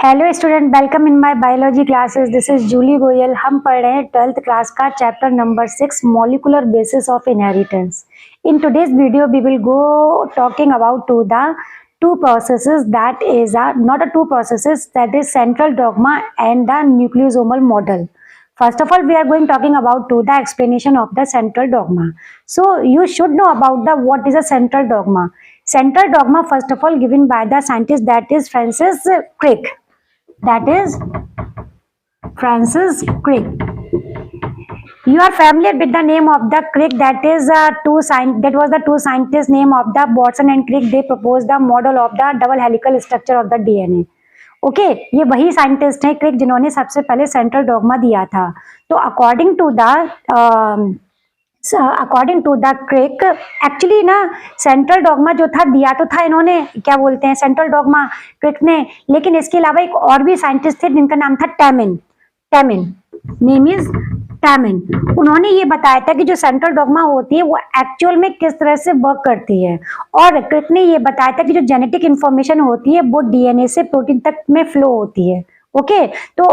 Hello student, welcome in my biology classes. This is Julie Goyal. हम पढ़ रहे हैं 12th क्लास का chapter number 6 molecular basis of inheritance. In today's video we will go talking about two processes, that is not a two processes, that is central dogma and the nucleosomal model. First of all, we are going talking about the explanation of the central dogma. So you should know about the what is a central dogma. Central dogma, first of all, given by the scientist, that is Francis Crick. That is Francis Crick. You are familiar with the name of the Crick. That is that was the two scientists name of the Watson and Crick. They proposed the model of the double helical structure of the DNA. Okay ये वही scientist हैं क्रिक जिन्होंने सबसे पहले central dogma दिया था। तो according to the Crick, actually ना सेंट्रल डॉगमा जो था दिया तो था इन्होंने, क्या बोलते हैं, सेंट्रल डॉगमा क्रिक ने, लेकिन इसके अलावा एक और भी साइंटिस्ट थे जिनका नाम था टैमिन। Name is टैमिन। उन्होंने ये बताया था कि जो सेंट्रल डॉगमा होती है वो एक्चुअल में किस तरह से वर्क करती है, और क्रिक ने ये बताया था कि जो जेनेटिक इंफॉर्मेशन होती है वो डीएनए से प्रोटीन तक में फ्लो होती है। ओके तो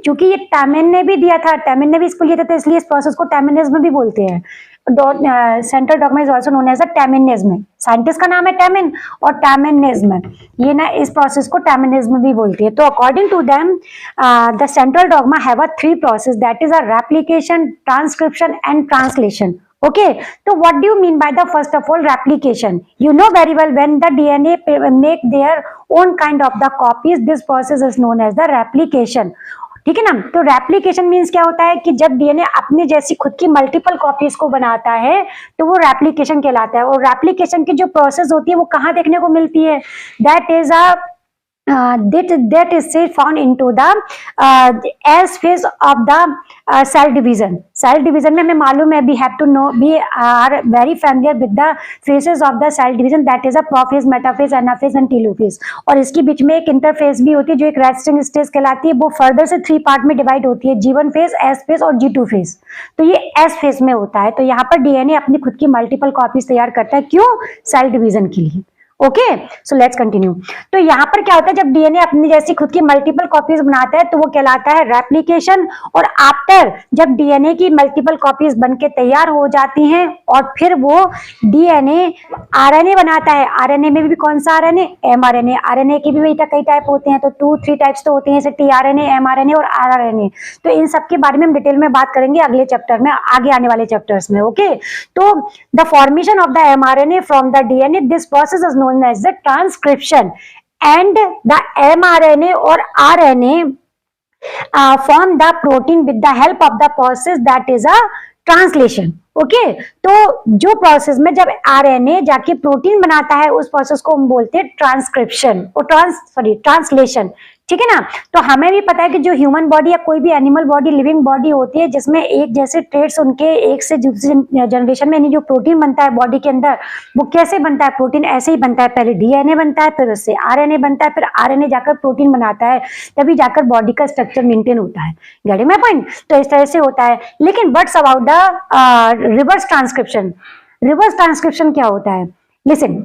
चूंकि ये टैमिन ने भी दिया था, टैमिन ने भी इसको लिया था, तो इसलिए इस प्रोसेस को टैमिनिज्म भी बोलते हैं। Central dogma is also known as a Teminism. Scientist का नाम है टैमिन और टैमिनिज्म, ये ना इस प्रोसेस को टैमिनिज्म भी बोलती है। तो according to them the central dogma have a three process, that is a replication, transcription and translation. Okay, so what do you mean by the first of all replication? You know very well when the DNA make their own kind of the copies, this process is known as the replication. ठीक है ना। तो replication means क्या होता है कि जब DNA अपनी जैसी खुद की मल्टीपल कॉपीज को बनाता है तो वो रेप्लिकेशन कहलाता है। और रेप्लिकेशन की जो प्रोसेस होती है वो कहाँ देखने को मिलती है? That is that is found into the S phase of the cell division. Cell division में हमें मालूम है, we have to know, we are very familiar with the phases of the cell division, that is a prophase, metaphase, anaphase and telophase. और इसके बीच में एक interphase भी होती है जो एक रेस्टिंग स्टेज कहलाती है। वो फर्दर से 3 पार्ट में डिवाइड होती है, G1 फेज, S फेज और G2 फेज। तो ये S फेज में होता है। तो यहाँ पर डीएनए अपनी खुद की मल्टीपल कॉपीज तैयार करता है, क्यों? सेल डिवीजन के लिए। Okay so let's continue. तो यहाँ पर क्या होता है, जब डीएनए अपनी जैसी खुद की मल्टीपल कॉपीज बनाता है तो वो कहलाता है रेप्लिकेशन। और आफ्टर जब डीएनए की मल्टीपल कॉपीज बनके तैयार हो जाती हैं और फिर वो डीएनए आरएनए बनाता है। आरएनए में भी कौन सा आरएनए? एमआरएनए। आरएनए के भी बेटा कई टाइप होते हैं, तो 2-3 टाइप्स तो होते हैं, जैसे टीआरएनए, एमआरएनए और आरआरएनए। तो इन सब के बारे में हम डिटेल में बात करेंगे अगले चैप्टर में, आगे आने वाले चैप्टर्स में। ओके तो the formation of the mRNA from the DNA, this process is known as the transcription, and the mRNA or RNA form the protein with the help of the process that is a translation. Okay तो जो process में जब RNA जाके protein बनाता है उस process को हम बोलते हैं ट्रांसक्रिप्शन और ट्रांसलेशन। ठीक है ना। तो हमें भी पता है कि जो ह्यूमन बॉडी या कोई भी एनिमल बॉडी, लिविंग बॉडी होती है जिसमें एक जैसे ट्रेड्स उनके एक से दूसरी जनरेशन में, यानी जो प्रोटीन बनता है बॉडी के अंदर वो कैसे बनता है? प्रोटीन ऐसे ही बनता है, पहले डीएनए बनता है, फिर उससे आरएनए बनता है, फिर आरएनए जाकर प्रोटीन बनाता है, तभी जाकर बॉडी का स्ट्रक्चर मेंटेन होता है। Getting my point? तो इस तरह से होता है। लेकिन what's about the reverse transcription? Reverse transcription क्या होता है? लिसन,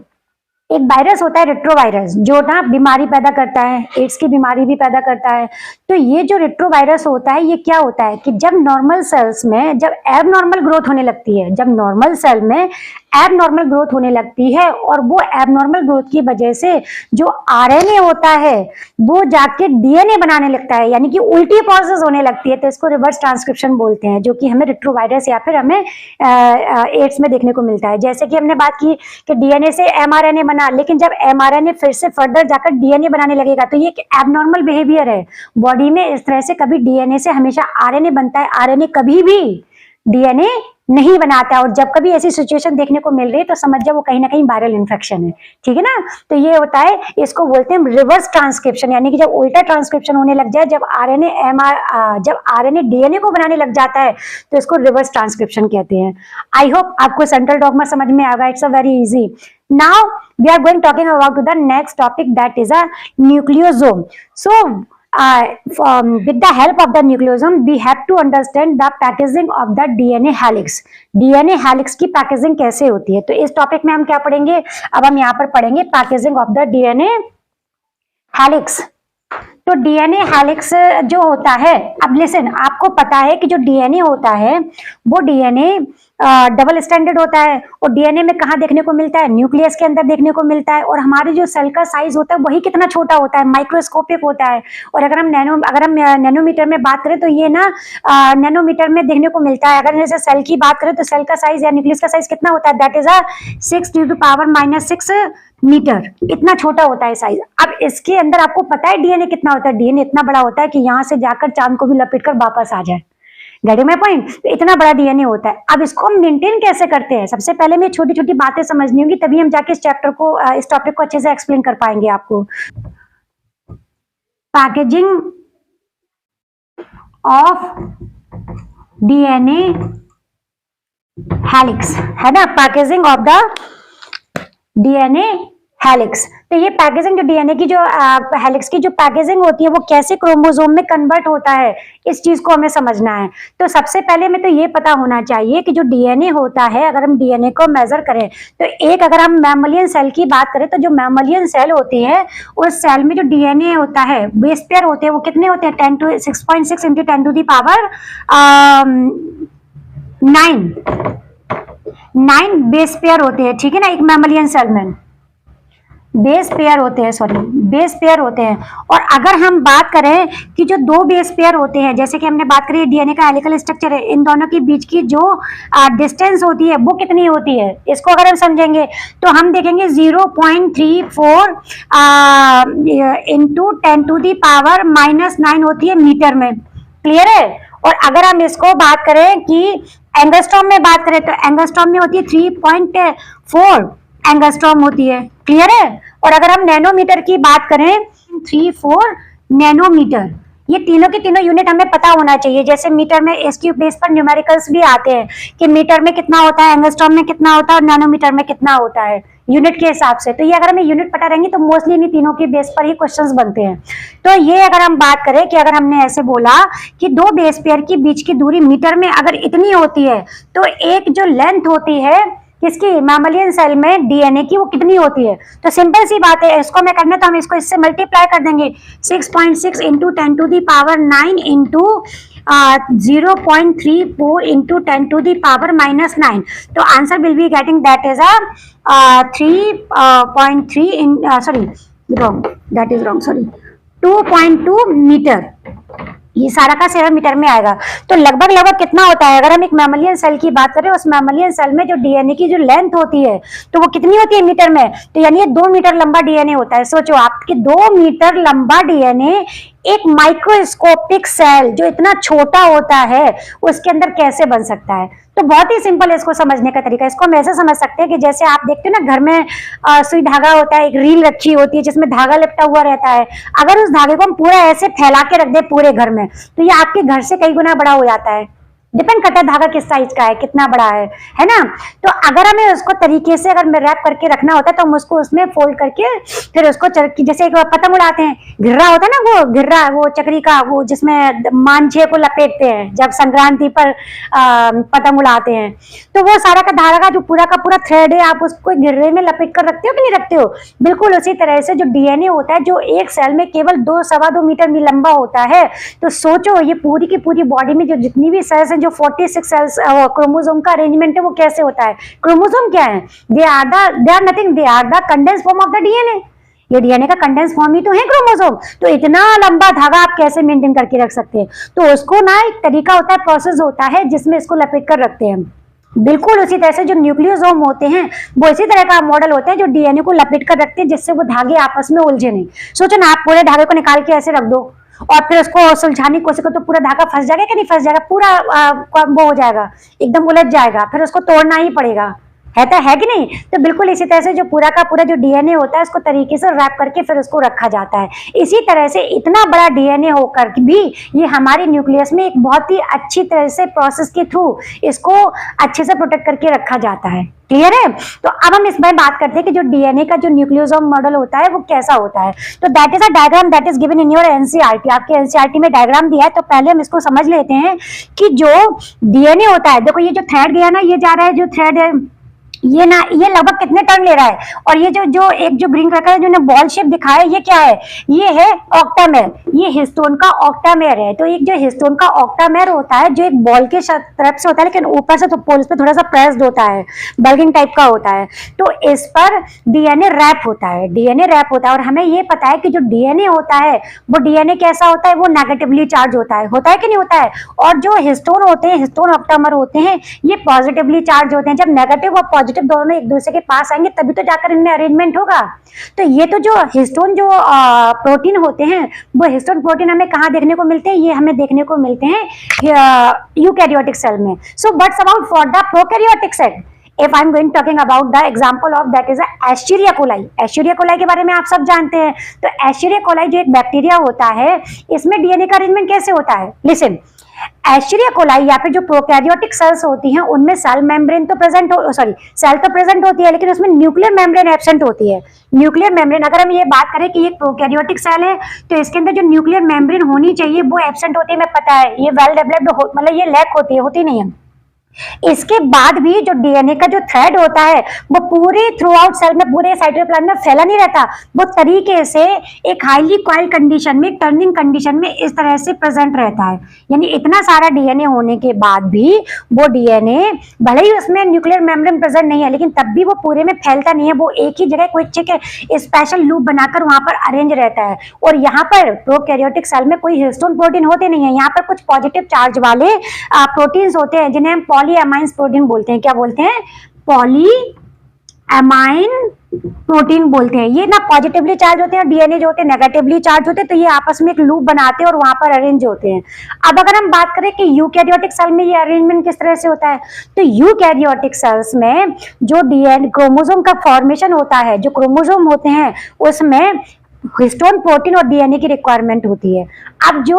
एक वायरस होता है रेट्रोवायरस जो ना बीमारी पैदा करता है, एड्स की बीमारी भी पैदा करता है। तो ये जो रेट्रोवायरस होता है ये क्या होता है कि जब नॉर्मल सेल्स में जब एबनॉर्मल ग्रोथ होने लगती है, जब नॉर्मल सेल में एबनॉर्मल ग्रोथ होने लगती है और वो एबनॉर्मल ग्रोथ की वजह से जो आरएनए होता है वो जाके डीएनए बनाने लगता है, यानी कि उल्टी प्रोसेस होने लगती है। तो इसको रिवर्स ट्रांसक्रिप्शन बोलते हैं, जो कि हमें रेट्रोवायरस या फिर हमें एड्स में देखने को मिलता है। जैसे कि हमने बात की कि डीएनए से एमआरएनए बना, लेकिन जब एमआरएनए फिर से फर्दर जाकर डीएनए बनाने लगेगा तो ये एक एबनॉर्मल बिहेवियर है बॉडी में। इस तरह से कभी डीएनए से हमेशा आरएनए बनता है, आरएनए कभी भी डीएनए नहीं बनाता है। और जब कभी ऐसी सिचुएशन देखने को मिल रही है तो समझ जाओ वो कहीं ना कहीं वायरल इन्फेक्शन है। ठीक है ना। तो ये होता है, इसको बोलते हैं रिवर्स ट्रांसक्रिप्शन, यानी कि जब उल्टा ट्रांसक्रिप्शन होने लग जाए, जब आरएनए डीएनए को बनाने लग जाता है तो इसको रिवर्स ट्रांसक्रिप्शन कहते हैं। आई होप आपको सेंट्रल डॉगमा समझ में आएगा। It's a very easy. Now we are going talking about the next topic, that is a nucleosome. So with the help of the nucleosome we have to understand the packaging of the DNA helix. DNA helix की packaging कैसे होती है, तो इस topic में हम क्या पढ़ेंगे, अब हम यहाँ पर पढ़ेंगे packaging of the DNA helix. तो डीएनए हेलिक्स जो होता है, अब लिसन, आपको पता है कि जो डीएनए होता है वो डीएनए डबल स्टैंडर्ड होता है, और डीएनए में कहाँ देखने को मिलता है, न्यूक्लियस के अंदर देखने को मिलता है, और हमारे जो सेल का साइज होता है वही कितना छोटा होता है, माइक्रोस्कोपिक होता है। और अगर हम नैनोमीटर में बात करें तो ये ना नैनोमीटर में देखने को मिलता है। अगर जैसे सेल की बात करें तो सेल का साइज या न्यूक्लियस का साइज कितना होता है, दैट इज 6 × 10⁻⁶ मीटर, इतना छोटा होता है साइज। अब इसके अंदर आपको पता है डीएनए कितना होता है, डीएनए इतना बड़ा होता है कि यहाँ से जाकर चांद को भी लपेट कर वापस आ जाए। Getting my point? इतना बड़ा डीएनए होता है। अब इसको हम मेंटेन कैसे करते हैं, सबसे पहले में छोटी छोटी बातें समझनी होंगी, तभी हम जाके इस चैप्टर को, इस टॉपिक को अच्छे से एक्सप्लेन कर पाएंगे आपको। पैकेजिंग ऑफ डीएनए हेलिक्स है ना, packaging of the DNA helix. तो ये पैकेजिंग जो डीएनए की जो हेलिक्स की जो पैकेजिंग होती है वो कैसे क्रोमोसोम में कन्वर्ट होता है, इस चीज को हमें समझना है। तो सबसे पहले में तो ये पता होना चाहिए कि जो डीएनए होता है, अगर हम डीएनए को मेजर करें तो एक, अगर हम मैमलियन सेल की बात करें तो जो मैमलियन सेल होती है उस सेल में जो डीएनए होता है, बेस पेयर होते हैं, वो कितने होते हैं, 6.6 × 10⁹ बेस पेयर होते हैं, ठीक है ना, एक मैमलियन सेल में बेस पेयर होते हैं, बेस पेयर होते हैं। और अगर हम बात करें कि जो दो बेस पेयर होते हैं, जैसे कि हमने बात करी डीएनए का हेलिकल स्ट्रक्चर है, इन दोनों के बीच की जो डिस्टेंस होती है वो कितनी होती है, इसको अगर हम समझेंगे तो हम देखेंगे 0.34 × 10⁻⁹ होती है मीटर में। क्लियर है? और अगर हम इसको बात करें कि एंगस्ट्रॉम में बात करें तो एंगस्ट्रॉम में होती है 3.4 एंगस्ट्रॉम होती है। क्लियर है? और अगर हम नैनोमीटर की बात करें 34 नैनोमीटर। ये तीनों के तीनों यूनिट हमें पता होना चाहिए। जैसे मीटर में इसके बेस पर न्यूमेरिकल्स भी आते हैं कि मीटर में कितना होता है, एंगस्ट्रॉम में कितना होता है और नैनोमीटर में कितना होता है, यूनिट के हिसाब से। तो ये अगर हमें यूनिट पता रहेंगी तो मोस्टली इन तीनों के बेस पर ही क्वेश्चंस बनते हैं। तो ये अगर हम बात करें कि अगर हमने ऐसे बोला कि दो बेस पेयर के बीच की दूरी मीटर में अगर इतनी होती है तो एक जो लेंथ होती है किसकी, मैमलियन सेल में डीएनए की, वो कितनी होती है। तो सिंपल सी बात है, इसको मैं करना तो हम इसको इससे मल्टीप्लाई कर देंगे 6.6 × 10⁹ × 0.34 × 10⁻⁹ तो answer will be getting that is 2.2 metre. ये सारा का सारा मीटर में आएगा। तो लगभग कितना होता है, अगर हम एक मैमलियन सेल की बात करें, उस मैमलियन सेल में जो डीएनए की जो लेंथ होती है तो वो कितनी होती है मीटर में, तो यानी ये 2 मीटर लंबा डीएनए होता है। सोचो आप कि 2 मीटर लंबा डीएनए एक माइक्रोस्कोपिक सेल जो इतना छोटा होता है उसके अंदर कैसे बन सकता है। तो बहुत ही सिंपल है इसको समझने का तरीका। इसको हम ऐसे समझ सकते हैं कि जैसे आप देखते हो ना घर में सुई धागा होता है, एक रील रखी होती है जिसमें धागा लिपटा हुआ रहता है। अगर उस धागे को हम पूरा ऐसे फैला के रख दे पूरे घर में तो ये आपके घर से कई गुना बड़ा हो जाता है। डिपेंड करता है धागा किस साइज का है, कितना बड़ा है ना। तो अगर हमें उसको तरीके से अगर रैप करके रखना होता है तो हम उसको उसमें फोल्ड करके फिर उसको जैसे एक पतंग उड़ाते हैं, घिर्रा होता है ना, वो घिर्रा, वो चक्री का, वो जिसमें मांझे को लपेटते हैं जब संक्रांति पर पतंग उड़ाते हैं, तो वो सारा का धागा का जो पूरा का पूरा थ्रेड है आप उसको घिर्रे में लपेट कर रखते हो कि नहीं रखते हो। बिल्कुल उसी तरह से जो डीएनए होता है जो एक सेल में केवल 2-2.25 मीटर में लंबा होता है। तो सोचो ये पूरी की पूरी बॉडी में जो जितनी भी सेल्स हैं, जो 46 सेल्स क्रोमोसोम का अरेंजमेंट है वो कैसे होता है। क्रोमोसोम क्या है, they are the condense form of the DNA. ये डीएनए का कंडेंस फॉर्म ही तो है क्रोमोसोम। तो इतना लंबा धागा आप कैसे मेंटेन करके रख सकते हैं। तो उसको ना एक तरीका होता है, प्रोसेस होता है जिसमें इसको लपेट कर रखते हैं। बिल्कुल उसी तरह से जो न्यूक्लियोसोम होते हैं वो इसी तरह का मॉडल होते हैं जो डीएनए को लपेट कर रखते हैं जिससे वो धागे आपस में उलझे नहीं। सोचो ना, आप पूरे धागे को निकाल के ऐसे रख दो और फिर उसको सुलझाने की कोशिश करो तो पूरा धागा फंस जाएगा कि नहीं फंस जाएगा, पूरा वो हो जाएगा, एकदम उलझ जाएगा, फिर उसको तोड़ना ही पड़ेगा। है कि नहीं। तो बिल्कुल इसी तरह से जो पूरा का पूरा जो डीएनए होता है उसको तरीके से रैप करके फिर उसको रखा जाता है। इसी तरह से इतना बड़ा डीएनए होकर भी ये हमारे न्यूक्लियस में एक बहुत ही अच्छी तरह से प्रोसेस के थ्रू इसको अच्छे से प्रोटेक्ट करके रखा जाता है। क्लियर है। तो अब हम इसमें बात करते हैं कि जो डीएनए का जो न्यूक्लियोसोम मॉडल होता है वो कैसा होता है। तो that is a diagram that is given in your NCERT. आपके एनसीईआरटी में डायग्राम दिया है। तो पहले हम इसको समझ लेते हैं कि जो डीएनए होता है, देखो ये जो थ्रेड गया ना, ये जा रहा है जो थ्रेड है ये ना, ये लगभग कितने टर्न ले रहा है, और ये जो जो एक जो ग्रीन कलर का जो बॉल शेप दिखाया है, ये क्या है, ये है ऑक्टामेर, ये हिस्टोन का ऑक्टामेर है। तो एक जो हिस्टोन का ऑक्टामेर होता है जो एक बॉल के तरफ से होता है, लेकिन ऊपर से तो पोल्स पे थोड़ा सा प्रेस्ड होता है, बल्गिंग टाइप का होता है। तो इस पर डीएनए रैप होता है, डीएनए रैप होता है। और हमें ये पता है कि जो डीएनए होता है वो डीएनए कैसा होता है, वो नेगेटिवली चार्ज होता है कि नहीं होता है। और जो हिस्टोन होते हैं, हिस्टोन ऑक्टामर होते हैं, ये पॉजिटिवली चार्ज होते हैं। जब नेगेटिव और पॉजिटिव दोनों एक दूसरे के पास आएंगे तभी तो जाकर इनमें अरेंजमेंट होगा। तो ये तो जो हिस्टोन जो प्रोटीन होते हैं, वो हिस्टोन प्रोटीन हमें कहाँ देखने को मिलते हैं, ये हमें देखने को मिलते हैं यूकैरियोटिक सेल में। So what's about for the prokaryotic cell, if I'm going talking about the example of that is a Escherichia coli। Escherichia coli के बारे में आप सब जानते हैं। तो Escherichia coli जो एक बैक्टीरिया होता है, इसमें डीएनए का अरेंजमेंट कैसे होता है। लिसन, Escherichia coli या फिर जो प्रोकैरियोटिक सेल्स होती हैं उनमें सेल मेम्ब्रेन तो प्रेजेंट हो, सॉरी सेल तो प्रेजेंट होती है, लेकिन उसमें न्यूक्लियर मेम्ब्रेन एब्सेंट होती है। न्यूक्लियर मेम्ब्रेन, अगर हम ये बात करें कि एक प्रोकैरियोटिक सेल है तो इसके अंदर जो न्यूक्लियर मेम्ब्रेन होनी चाहिए वो एब्सेंट होती है, हमें पता है। ये वेल डेवलप्ड मतलब ये लैक होती है, होती नहीं है। इसके बाद भी जो डीएनए का जो थ्रेड होता है वो पूरे थ्रू आउट सेल में, पूरे साइटोप्लाज्म में फैला नहीं रहता, वो तरीके से एक हाईली कॉइल कंडीशन में, टर्निंग कंडीशन में इस तरह से प्रेजेंट रहता है। यानी इतना सारा डीएनए होने के बाद भी वो डीएनए, भले ही उसमें न्यूक्लियर मेम्ब्रेन प्रेजेंट नहीं है, लेकिन तब भी वो पूरे में फैलता नहीं है, वो एक ही जगह कोई स्पेशल लूप बनाकर वहां पर अरेंज रहता है। और यहाँ पर प्रोकैरियोटिक सेल में कोई हिस्टोन प्रोटीन होते नहीं है, यहाँ पर कुछ पॉजिटिव चार्ज वाले प्रोटीन्स होते हैं जिन्हें हम पॉलीएमाइन्स प्रोटीन बोलते हैं। क्या बोलते हैं, पॉलीएमाइन प्रोटीन बोलते हैं। ये ना पॉजिटिवली चार्ज होते हैं, डीएनए जो होते हैं नेगेटिवली चार्ज होते हैं, तो ये आपस में एक लूप बनाते हैं और वहां पर अरेंज होते हैं। अब अगर हम बात करें कि यूकैरियोटिक सेल में ये अरेंजमेंट किस तरह से होता है, तो यूकैरियोटिक सेल्स में जो डीएनए क्रोमोसोम का फॉर्मेशन होता है, जो क्रोमोसोम होते हैं उसमें हिस्टोन प्रोटीन और डीएनए की रिक्वायरमेंट होती है। अब जो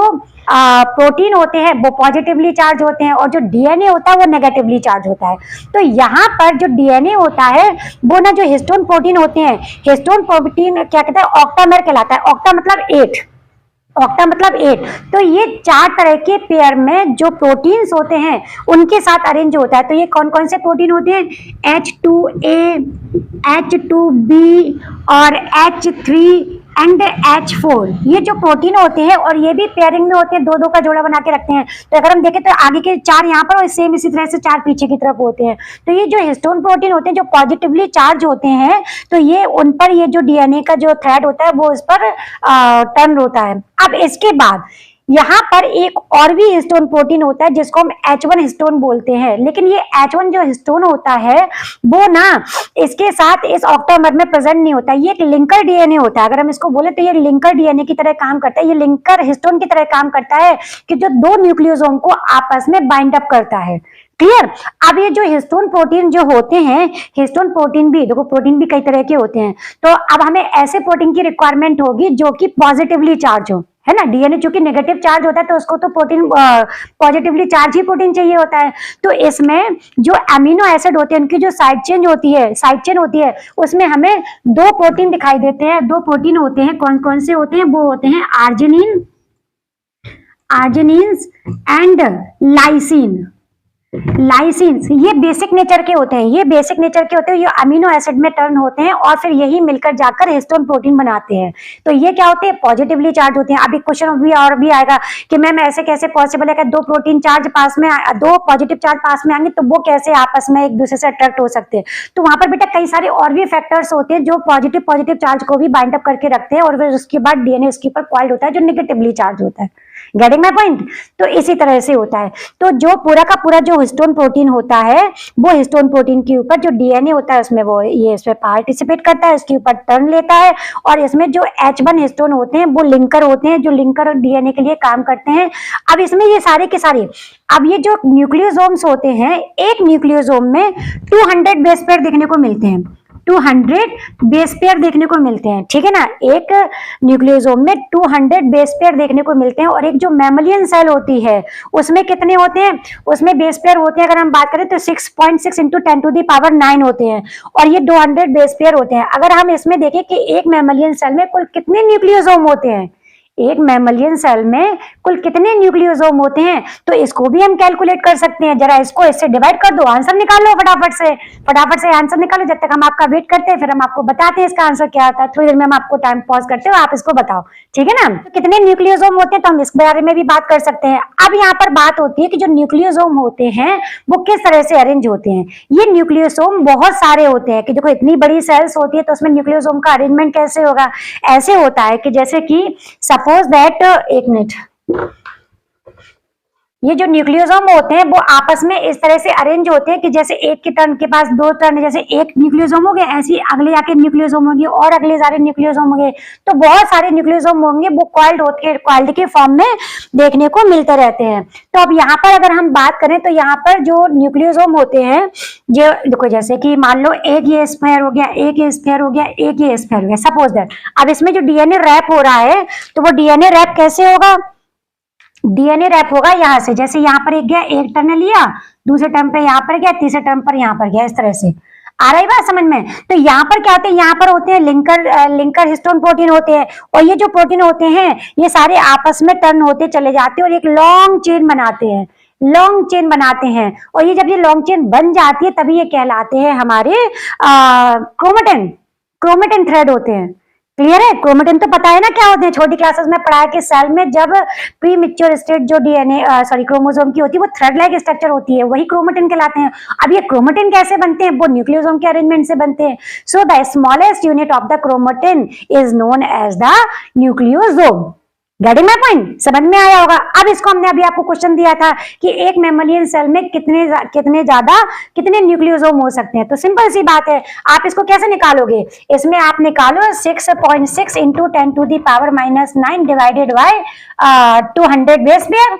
प्रोटीन होते हैं वो पॉजिटिवली चार्ज होते हैं और जो डीएनए होता है वो नेगेटिवली चार्ज होता है। तो यहाँ पर जो डीएनए होता है वो ना, जो हिस्टोन प्रोटीन होते हैं, हिस्टोन प्रोटीन क्या कहते हैं, ऑक्टामेर कहलाता है। ऑक्टा मतलब 8, ऑक्टा मतलब 8। तो ये 4 तरह के पेयर में जो प्रोटीन्स होते हैं उनके साथ अरेंज होता है। तो ये कौन कौन से प्रोटीन होते हैं, H2A, H2B और H3 एंड H4, ये जो प्रोटीन होते हैं और ये भी पेयरिंग में होते हैं, 2-2 का जोड़ा बना के रखते हैं। तो अगर हम देखें तो आगे के 4 यहाँ पर और सेम इसी तरह से 4 पीछे की तरफ होते हैं। तो ये जो हिस्टोन प्रोटीन होते हैं जो पॉजिटिवली चार्ज होते हैं, तो ये उन पर ये जो डीएनए का जो थ्रेड होता है वो इस पर टर्न होता है। अब इसके बाद यहाँ पर एक और भी हिस्टोन प्रोटीन होता है जिसको हम H1 हिस्टोन बोलते हैं, लेकिन ये H1 जो हिस्टोन होता है वो ना इसके साथ इस ऑक्टामर में प्रेजेंट नहीं होता। ये एक लिंकर डीएनए होता है। अगर हम इसको बोले तो ये लिंकर डीएनए की तरह काम करता है, ये लिंकर हिस्टोन की तरह काम करता है कि जो 2 न्यूक्लियोसोम को आपस में बाइंड अप करता है। क्लियर। अब ये जो हिस्टोन प्रोटीन जो होते हैं, हिस्टोन प्रोटीन भी, देखो प्रोटीन भी कई तरह के होते हैं, तो अब हमें ऐसे प्रोटीन की रिक्वायरमेंट होगी जो कि पॉजिटिवली चार्ज हो, है ना। डीएनए चूंकि नेगेटिव चार्ज होता है तो उसको तो प्रोटीन पॉजिटिवली चार्ज ही प्रोटीन चाहिए होता है। तो इसमें जो अमीनो एसिड होते हैं उनकी जो साइड चेन होती है उसमें हमें 2 प्रोटीन दिखाई देते हैं। 2 प्रोटीन होते हैं, कौन कौन से होते हैं, वो होते हैं आर्जिनिन्स एंड लाइसिन्स। ये बेसिक नेचर के होते हैं, ये अमीनो एसिड में टर्न होते हैं और फिर यही मिलकर जाकर हिस्टोन प्रोटीन बनाते हैं। तो ये क्या होते हैं, पॉजिटिवली चार्ज होते हैं। अब एक क्वेश्चन भी आएगा कि मैम ऐसे कैसे पॉसिबल है कि 2 प्रोटीन चार्ज पास में, 2 पॉजिटिव चार्ज पास में आएंगे तो वो कैसे आपस में एक दूसरे से अट्रैक्ट हो सकते हैं। तो वहां पर बेटा कई सारे और भी फैक्टर्स होते हैं जो पॉजिटिव चार्ज को भी बाइंड अप करके रखते हैं और फिर उसके बाद डीएनए उसके ऊपर कॉइल्ड होता है जो नेगेटिवली चार्ज होता है। Getting my point. तो इसी तरह से होता है। तो जो पूरा का पूरा जो हिस्टोन प्रोटीन होता है, वो हिस्टोन प्रोटीन के ऊपर जो डीएनए होता है उसमें वो ये इसमें पार्टिसिपेट करता है, इसके ऊपर टर्न लेता है, और इसमें जो H1 हिस्टोन होते हैं वो लिंकर होते हैं, जो लिंकर डीएनए के लिए काम करते हैं। अब इसमें ये सारे के सारे, अब ये जो न्यूक्लियोसोम्स होते हैं, एक न्यूक्लियोसोम में 200 बेस पेयर देखने को मिलते हैं, 200 बेस पेयर देखने को मिलते हैं, ठीक है ना। एक न्यूक्लियोसोम में 200 बेस पेयर देखने को मिलते हैं, और एक जो मैमलियन सेल होती है उसमें कितने होते हैं, उसमें बेस पेयर होते हैं, अगर हम बात करें तो 6.6 इंटू 10⁻⁹ होते हैं, और ये 200 बेस पेयर होते हैं। अगर हम इसमें देखें कि एक मैमलियन सेल में कुल कितने न्यूक्लियोसोम होते हैं, एक मैमलियन सेल में कुल कितने न्यूक्लियोसोम होते हैं, तो इसको भी हम कैलकुलेट कर सकते हैं। जरा इसको इससे डिवाइड कर दो, आंसर निकाल लो फटाफट से आंसर निकालो। जब तक हम आपका वेट करते हैं, फिर हम आपको बताते हैं इसका आंसर क्या आता है। थोड़ी देर में हम आपको टाइम पॉज करते हो, आप इसको बताओ, ठीक है ना। तो कितने न्यूक्लियोसोम होते हैं, तो हम इस बारे में भी बात कर सकते हैं। अब यहाँ पर बात होती है कि जो न्यूक्लियोसोम होते हैं वो किस तरह से अरेंज होते हैं। ये न्यूक्लियोसोम बहुत सारे होते हैं, कि देखो इतनी बड़ी सेल्स होती है तो उसमें न्यूक्लियोसोम का अरेंजमेंट कैसे होगा। ऐसे होता है कि जैसे कि सपोज दैट, एक मिनट, ये जो न्यूक्लियोसोम होते हैं वो आपस में इस तरह से अरेंज होते हैं कि जैसे एक के टर्न के पास दो टर्न, जैसे एक न्यूक्लियोसोम हो गया, ऐसे अगले आके न्यूक्लियोसोम होंगे, और अगले सारे न्यूक्लियोसोम होंगे, तो बहुत सारे न्यूक्लियोसोम होंगे, वो कॉइल्ड के फॉर्म में देखने को मिलते रहते हैं। तो अब यहाँ पर अगर हम बात करें तो यहाँ पर जो न्यूक्लियोसोम होते हैं, जो देखो जैसे कि मान लो एक ये स्फेयर हो गया, एक ये स्फेयर हो गया, एक ये स्फेयर हो गया, सपोज दैट। अब इसमें जो डीएनए रैप हो रहा है, तो वो डीएनए रैप कैसे होगा, डीएनए रैप होगा यहाँ से, जैसे यहाँ पर एक गया, एक टर्न लिया, दूसरे टर्न पे यहाँ पर गया, तीसरे टर्न पर यहाँ पर गया, इस तरह से। आ रही बात समझ में। तो यहाँ पर क्या होते हैं, यहाँ पर होते हैं लिंकर हिस्टोन प्रोटीन होते हैं, और ये जो प्रोटीन होते हैं ये सारे आपस में टर्न होते चले जाते हैं और एक लॉन्ग चेन बनाते हैं, लॉन्ग चेन बनाते हैं। और ये जब ये लॉन्ग चेन बन जाती है तभी ये कहलाते हैं हमारे क्रोमेटिन थ्रेड होते हैं। क्लियर है। क्रोमेटिन तो पता है ना क्या होते हैं, छोटी क्लासेस में पढ़ा है कि सेल में जब प्री मैच्योर स्टेट जो क्रोमोसोम की होती है वो थ्रेड लाइक स्ट्रक्चर होती है, वही क्रोमेटिन कहलाते हैं। अब ये क्रोमेटिन कैसे बनते हैं, वो न्यूक्लियोसोम के अरेंजमेंट से बनते हैं। So the smallest unit of the chromatin is known as the nucleosome. Getting my point, समझ में आया होगा। अब इसको हमने अभी आपको क्वेश्चन दिया था कि एक मैमलियन सेल में कितने न्यूक्लियोसोम हो सकते हैं। तो सिंपल सी बात है, आप इसको कैसे निकालोगे, इसमें आप निकालो 6.6 into 10⁻⁹ divided by 200 base pair.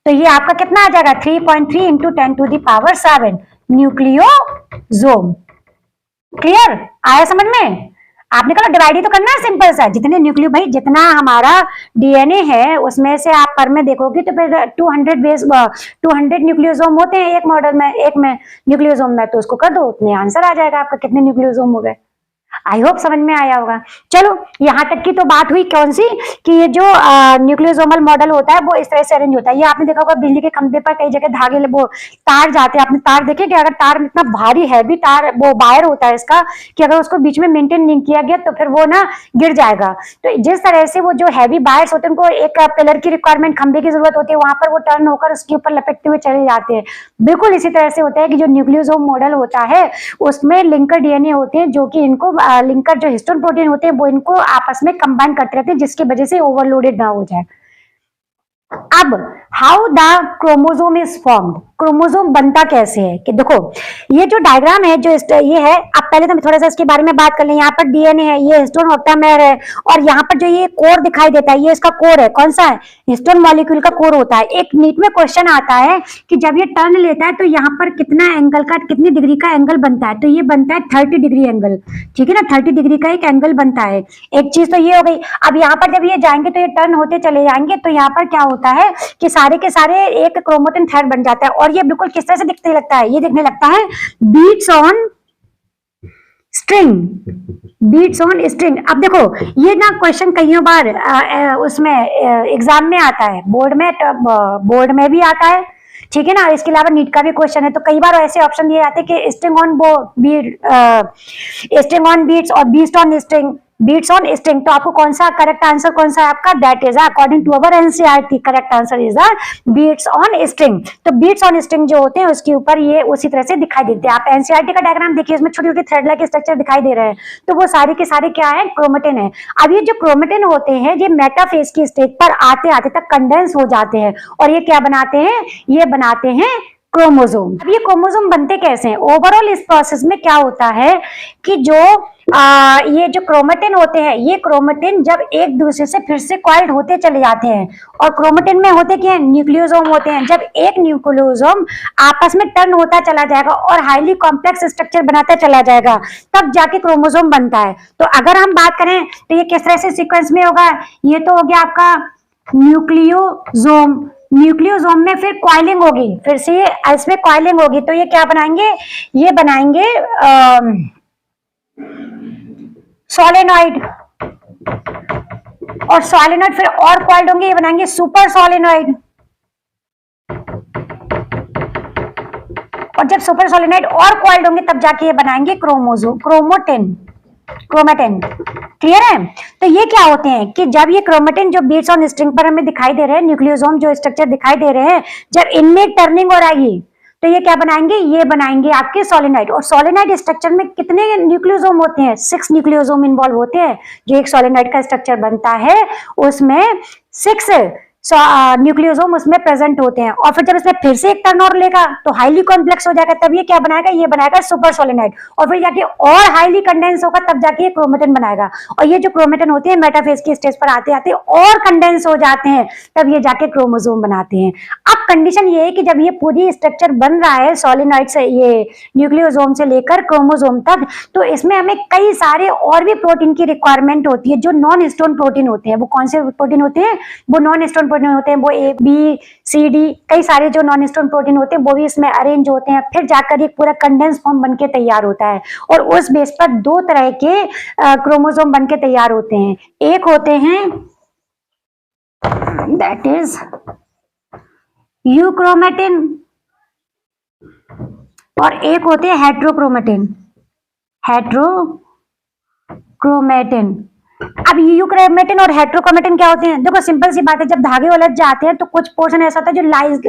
तो ये आपका कितना आ जाएगा, 3.3 इंटू 10⁻⁷ न्यूक्लियोसोम। क्लियर आया समझ में। आपने कहा डिवाइड ही तो करना है, सिंपल सा। जितने न्यूक्लियो भाई जितना हमारा डीएनए है उसमें से आप पर में देखोगे तो फिर 200 न्यूक्लियोसोम होते हैं एक मॉडल में, एक में न्यूक्लियोसोम में, तो उसको कर दो, उतने आंसर आ जाएगा आपका कितने न्यूक्लियोसोम हो गए। आई होप समझ में आया होगा। चलो यहाँ तक की तो बात हुई कौन सी, कि ये जो न्यूक्लियोसोमल मॉडल होता है वो इस तरह से अरेंज होता है। ये आपने देखा होगा बिजली के खंभे पर कई जगह धागे वो तार जाते हैं, आपने तार देखे कि अगर तार इतना भारी हैवी तार वो वायर होता है इसका, कि अगर उसको बीच में मेंटेन नहीं किया गया तो फिर वो ना गिर जाएगा। तो जिस तरह से वो जो हैवी वायर्स होते हैं उनको एक पिलर की रिक्वायरमेंट, खंभे की जरूरत होती है, वहां पर वो टर्न होकर उसके ऊपर लपेटते हुए चले जाते हैं। बिल्कुल इसी तरह से होता है कि जो न्यूक्लियोसोम मॉडल होता है उसमें लिंकर डीएनए होते हैं, जो कि इनको लिंकर जो हिस्टोन प्रोटीन होते हैं वो इनको आपस में कंबाइन करते रहते हैं, जिसकी वजह से ओवरलोडेड ना हो जाए। अब how the chromosome is formed, chromosome बनता कैसे है, कि देखो ये जो डायग्राम है जो ये है, अब पहले तो हम थोड़ा सा इसके बारे में बात कर लें। यहाँ पर डीएनए है, ये हिस्टोन ऑक्टामेर है, और यहाँ पर जो ये कोर दिखाई देता है ये इसका कोर है। कौन सा है, हिस्टोन मॉलिक्यूल का कोर होता है। एक नीट में क्वेश्चन आता है कि जब ये टर्न लेता है तो यहाँ पर कितना एंगल का, कितनी डिग्री का एंगल बनता है, तो ये बनता है 30 डिग्री एंगल, ठीक है ना, 30 डिग्री का एक एंगल बनता है। एक चीज तो ये हो गई। अब यहाँ पर जब ये जाएंगे तो ये टर्न होते चले जाएंगे, तो यहाँ पर क्या होता है कि सारे के सारे एक क्रोमेटिन थ्रेड बन जाता है, और ये बिल्कुल किस तरह से दिखने लगता है, ये दिखने लगता है beads on string, beads on string. अब देखो ये ना क्वेश्चन कईयों बार उसमें एग्जाम में आता है, बोर्ड में भी आता है, ठीक है ना। इसके अलावा नीट का भी क्वेश्चन है, तो कई बार ऐसे ऑप्शन दिए जाते हैं कि स्ट्रिंग ऑन बीट्स और beads on string, beads on string. तो आपको कौन सा करेक्ट आंसर कौन सा है आपका? That is according to our NCERT correct answer is the beads on string. तो बीट्स ऑन स्ट्रिंग जो होते हैं उसके ऊपर ये उसी तरह से दिखाई देते हैं। आप एनसीईआरटी का डायग्राम देखिए, इसमें छोटी छोटी थ्रेड लाइक स्ट्रक्चर दिखाई दे रहे हैं, तो वो सारे के सारे क्या है? क्रोमेटिन है। अब ये जो क्रोमेटिन होते हैं ये मेटाफेज की स्टेज पर आते आते तक कंडेंस हो जाते हैं और ये क्या बनाते हैं? ये बनाते हैं क्रोमोसोम। अब ये क्रोमोसोम बनते कैसे हैं? ओवरऑल इस प्रोसेस में क्या होता है कि जो ये जो क्रोमेटिन होते हैं, ये क्रोमेटिन जब एक दूसरे से फिर से कॉइल्ड होते चले जाते हैं, और क्रोमेटिन में होते क्या है? न्यूक्लियोसोम होते हैं। जब एक न्यूक्लियोसोम आपस में टर्न होता चला जाएगा और हाईली कॉम्प्लेक्स स्ट्रक्चर बनाता चला जाएगा, तब जाके क्रोमोसोम बनता है। तो अगर हम बात करें तो ये किस तरह से सीक्वेंस में होगा? ये तो हो गया आपका न्यूक्लियोसोम। न्यूक्लियोसोम में फिर कॉइलिंग होगी, फिर से इसमें कॉइलिंग होगी, तो ये क्या बनाएंगे? ये बनाएंगे सोलेनॉइड, और सोलेनॉइड फिर और कॉइल्ड होंगे, ये बनाएंगे सुपर सोलेनॉइड। और जब सुपर सोलेनॉइड और कॉइल्ड होंगे तब जाके ये बनाएंगे क्रोमेटिन। क्लियर है? तो ये क्या होते हैं कि जब ये क्रोमेटिन जो बीट्स ऑन स्ट्रिंग पर हमें दिखाई दे रहे हैं, न्यूक्लियोसोम जो स्ट्रक्चर दिखाई दे रहे हैं, जब इनमें टर्निंग हो रहेगी तो ये क्या बनाएंगे? ये बनाएंगे आपके सोलेनॉइड। और सोलेनॉइड स्ट्रक्चर में कितने न्यूक्लियोसोम होते हैं? 6 न्यूक्लियोसोम इन्वॉल्व होते हैं। जो एक सोलेनॉइड का स्ट्रक्चर बनता है उसमें 6 न्यूक्लियोसोम उसमें प्रेजेंट होते हैं। और फिर जब इसमें फिर से एक टर्न और लेगा तो हाईली कॉम्प्लेक्स हो जाएगा, तब ये क्या बनाएगा? ये बनाएगा सुपर सोलेनॉइड। और फिर जाके और हाईली कंडेंस होगा, तब जाके ये क्रोमेटिन बनाएगा। और ये जो क्रोमेटिन होते हैं मेटाफेज की स्टेज पर आते आते और कंडेंस हो जाते हैं, तब ये जाके क्रोमोसोम बनाते हैं। अब कंडीशन ये है कि जब ये पूरी स्ट्रक्चर बन रहा है सोलेनॉइड से, ये न्यूक्लियोसोम से लेकर क्रोमोसोम तक, तो इसमें हमें कई सारे और भी प्रोटीन की रिक्वायरमेंट होती है जो नॉन स्टोन प्रोटीन होते हैं। वो कौन से प्रोटीन होते हैं? वो नॉन स्टोन प्रोटीन होते हैं। वो ए बी सी डी कई सारे जो नॉन स्टोन प्रोटीन होते हैं वो भी इसमें अरेंज होते हैं। फिर जाकर एक पूरा कंडेंस फॉर्म बनके तैयार होता है, और उस बेस पर 2 तरह के क्रोमोसोम बनके तैयार होते हैं। एक होते हैं दैट इज यूक्रोमेटिन, और एक होते हैं हेट्रोक्रोमेटिन। अब यूक्रोमेटिन और हेट्रोक्रोमेटिन क्या होते हैं? देखो सिंपल सी बात है, जब धागे उलझ जाते हैं तो कुछ पोर्शन ऐसा होता है जो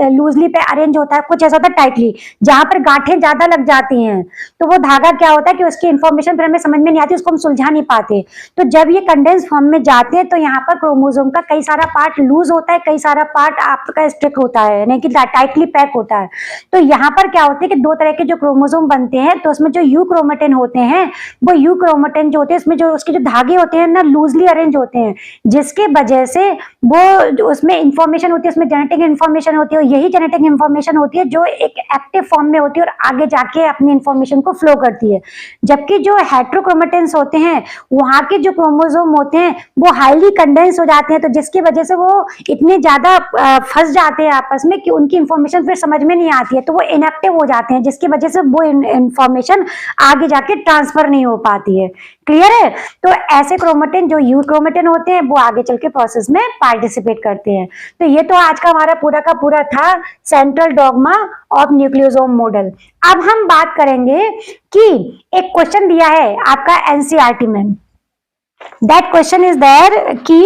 लूजली पे अरेंज होता है, कुछ ऐसा होता है टाइटली, जहां पर गांठें ज्यादा लग जाती हैं तो वो धागा क्या होता है कि उसकी इंफॉर्मेशन फिर हमें समझ में नहीं आती, उसको हम सुलझा नहीं पाते। तो जब ये कंडेंस फॉर्म में जाते हैं तो यहाँ पर क्रोमोसोम का कई सारा पार्ट लूज होता है, कई सारा पार्ट आपका स्ट्रिक होता है, यानी कि टाइटली पैक होता है। तो यहाँ पर क्या होता है कि 2 तरह के जो क्रोमोसोम बनते हैं, तो उसमें जो यूक्रोमेटिन होते हैं, वो यूक्रोमेटिन जो होते हैं उसमें जो उसके जो धागे होते हैं ना लूजली अरेंज होते हैं, जिसके वजह से वो उसमें इंफॉर्मेशन होती है, उसमें जेनेटिक इंफॉर्मेशन होती है, और यही जेनेटिक इंफॉर्मेशन होती है जो एक एक्टिव फॉर्म में होती है और आगे जाके अपनी इंफॉर्मेशन को फ्लो करती है। जबकि जो हेट्रोक्रोमेटिन्स होते हैं, वहां के जो क्रोमोसोम होते हैं वो हाईली कंडेंस हो जाते हैं, तो जिसकी वजह से वो इतने ज्यादा फंस जाते हैं आपस में कि उनकी इंफॉर्मेशन फिर समझ में नहीं आती है, तो वो इनएक्टिव हो जाते हैं, जिसकी वजह से वो इंफॉर्मेशन आगे जाके ट्रांसफर नहीं हो पाती है। क्लियर है? तो ऐसे क्रोमेटिन जो यूक्रोमेटिन होते हैं वो आगे चल के प्रोसेस में पार्टिसिपेट करते हैं। तो ये तो आज का हमारा पूरा का पूरा था central dogma of nucleosome model. अब हम बात करेंगे कि एक क्वेश्चन दिया है आपका एनसीईआरटी में। दैट क्वेश्चन इज देयर कि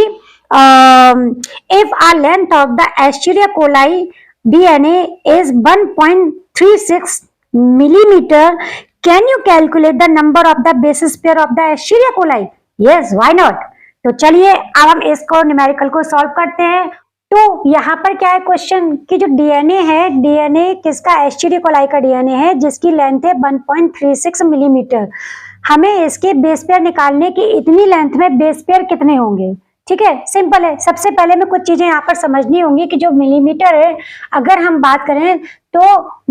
if a length of the Escherichia coli DNA is 1.36 millimeter, can you calculate the number of the base pair of the Escherichia coli? Yes, why not? तो चलिए अब हम इसको numerical को solve करते हैं। तो यहाँ पर क्या है क्वेश्चन कि जो DNA है, DNA किसका? एस्चेरिचिया कोलाई का DNA है जिसकी लेंथ है 1.36 मिलीमीटर। हमें इसके बेस पेयर निकालने की, इतनी लेंथ में बेस पेयर कितने होंगे? ठीक है, सिंपल है। सबसे पहले में कुछ चीजें यहाँ पर समझनी होंगी कि जो मिलीमीटर है, अगर हम बात करें तो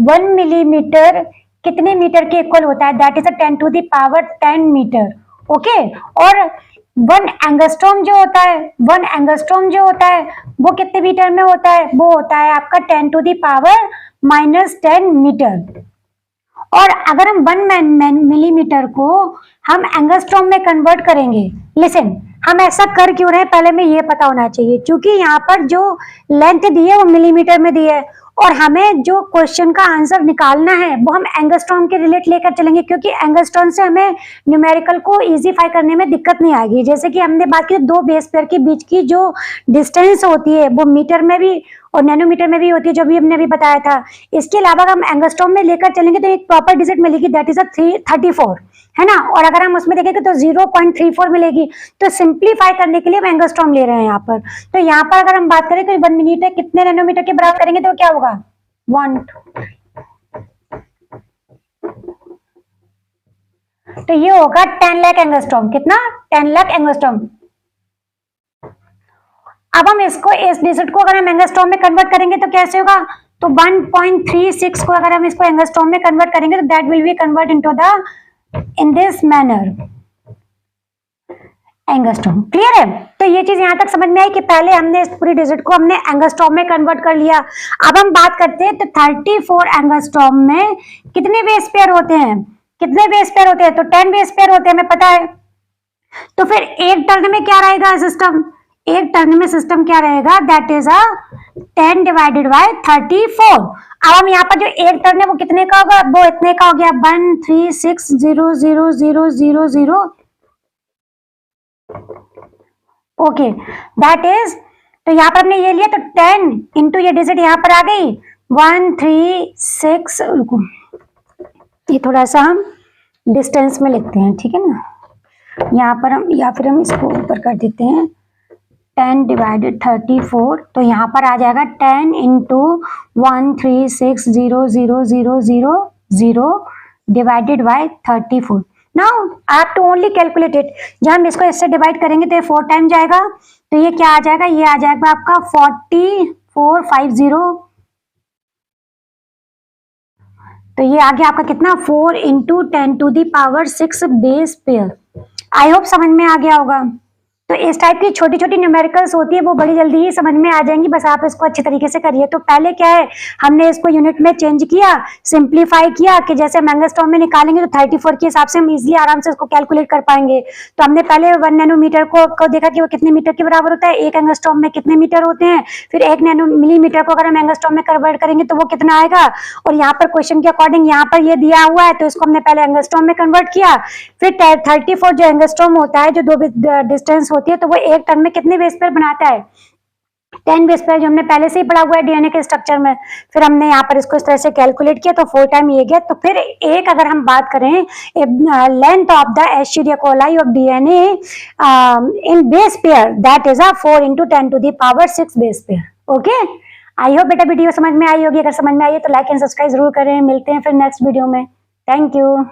1 मिलीमीटर कितने मीटर के इक्वल होता है? That is 10 to the power 10 metre. Okay, और 1 एंगस्ट्रॉम जो होता है, 1 एंगस्ट्रॉम जो होता है वो कितने मीटर में होता है? वो होता है आपका 10 टू द पावर -10 मीटर। और अगर हम 1 मिलीमीटर को हम एंगस्ट्रॉम में कन्वर्ट करेंगे, लिसन, हम ऐसा कर क्यों रहे हैं पहले में ये पता होना चाहिए, क्योंकि यहाँ पर जो लेंथ दी है वो मिलीमीटर में दी है और हमें जो क्वेश्चन का आंसर निकालना है वो हम एंगस्ट्रॉम के रिलेट लेकर चलेंगे, क्योंकि एंगस्ट्रॉम से हमें न्यूमेरिकल को इजीफाई करने में दिक्कत नहीं आएगी। जैसे कि हमने बात की दो बेस पेयर के बीच की जो डिस्टेंस होती है वो मीटर में भी और नैनोमीटर में भी होती है, जो भी हमने अभी बताया था। इसके अलावा हम एंगस्ट्रॉम में लेकर चलेंगे तो एक प्रॉपर डिजिट मिलेगी, दैट इज 34, है ना। और अगर हम उसमें देखेंगे तो 0.34 मिलेगी। तो सिंप्लीफाई करने के लिए हम एंगस्ट्रॉम ले रहे हैं यहाँ पर। तो यहाँ पर अगर हम बात करें तो 1 मिनट है कितने नैनोमीटर के बराबर करेंगे तो क्या होगा 1। तो ये होगा 10 लाख एंगस्ट्रॉम। कितना 10 लाख एंगस्ट्रॉम। अब हम इसको इस डिजिट को अगर हम एंगस्ट्रॉम में कन्वर्ट करेंगे तो कैसे होगा, तो 1.36 को अगर हम इसको एंगस्ट्रॉम में कन्वर्ट करेंगे तो that will be convert into the in this manner angstrom. Clear है। तो ये चीज यहां तक समझ में आई कि पहले हमने इस पूरी डिजिट को हमने एंगस्ट्रॉम में कन्वर्ट कर लिया। अब हम बात करते हैं तो 34 एंगस्ट्रॉम में कितने बेस पेयर होते हैं, कितने बेस पेयर होते हैं, तो 10 बेस पेयर होते हैं, हमें पता है। तो फिर एक टर्न में क्या रहेगा सिस्टम, एक टर्न में सिस्टम क्या रहेगा, दैट इज 10 डिवाइडेड बाय 34। अब हम यहाँ पर जो एक टर्न है वो कितने का होगा, वो इतने का हो गया 1360000। ओके दैट इज, तो यहाँ पर हमने ये लिया तो 10 इंटू ये डिजिट यहाँ पर आ गई 136। ये थोड़ा सा हम डिस्टेंस में लिखते हैं, ठीक है ना। यहाँ पर हम या फिर हम इसको ऊपर कर देते हैं 10 डिवाइडेड 34। तो यहाँ पर आ जाएगा 10 into 1360000 divided by 34। Now I have to only calculate it. जब हम इसको इससे डिवाइड करेंगे तो ये 4 टाइम जाएगा, तो ये क्या आ जाएगा, ये आ जाएगा आपका 4450। तो ये आ गया आपका कितना 4 into 10 to the power 6 base pair. I hope समझ में आ गया होगा। तो इस टाइप की छोटी छोटी न्यूमेरिकल्स होती है वो बड़ी जल्दी ही समझ में आ जाएंगी, बस आप इसको अच्छे तरीके से करिए। तो पहले क्या है, हमने इसको यूनिट में चेंज किया, सिंप्लीफाई किया कि जैसे हम एंगस्ट्रॉम में निकालेंगे तो 34 के हिसाब से हम इजीली आराम से इसको कैलकुलेट कर पाएंगे। तो हमने पहले 1 नैनोमीटर को देखा कि वो कितने मीटर के बराबर होता है, एक एंगस्ट्रॉम में कितने मीटर होते हैं। फिर 1 नैनो मिलीमीटर को अगर हम एंगस्ट्रॉम में कन्वर्ट करेंगे तो वो कितना आएगा। और यहाँ पर क्वेश्चन के अकॉर्डिंग यहाँ पर ये दिया हुआ है तो इसको हमने पहले एंगस्ट्रॉम में कन्वर्ट किया। फिर 34 जो एंगस्ट्रॉम होता है, जो दो डिस्टेंस होती है, तो वो एक टर्न में कितने बेस पेयर बनाता है 10 बेस पेयर, जो हमने पहले से ही पढ़ा हुआ है डीएनए के स्ट्रक्चर में। फिर हमने यहाँ पर इसको इस तरह से कैलकुलेट किया तो 4 टाइम ये गया। तो फिर एक अगर हम बात करें length of the Escherichia coli of DNA in base pair, that is 4 into 10 to the power 6 base pair. Okay, I hope बेटा वीडियो समझ में आई होगी। अगर समझ में आई है तो लाइक एंड सब्सक्राइब जरूर करें। मिलते हैं फिर नेक्स्ट वीडियो में। Thank you.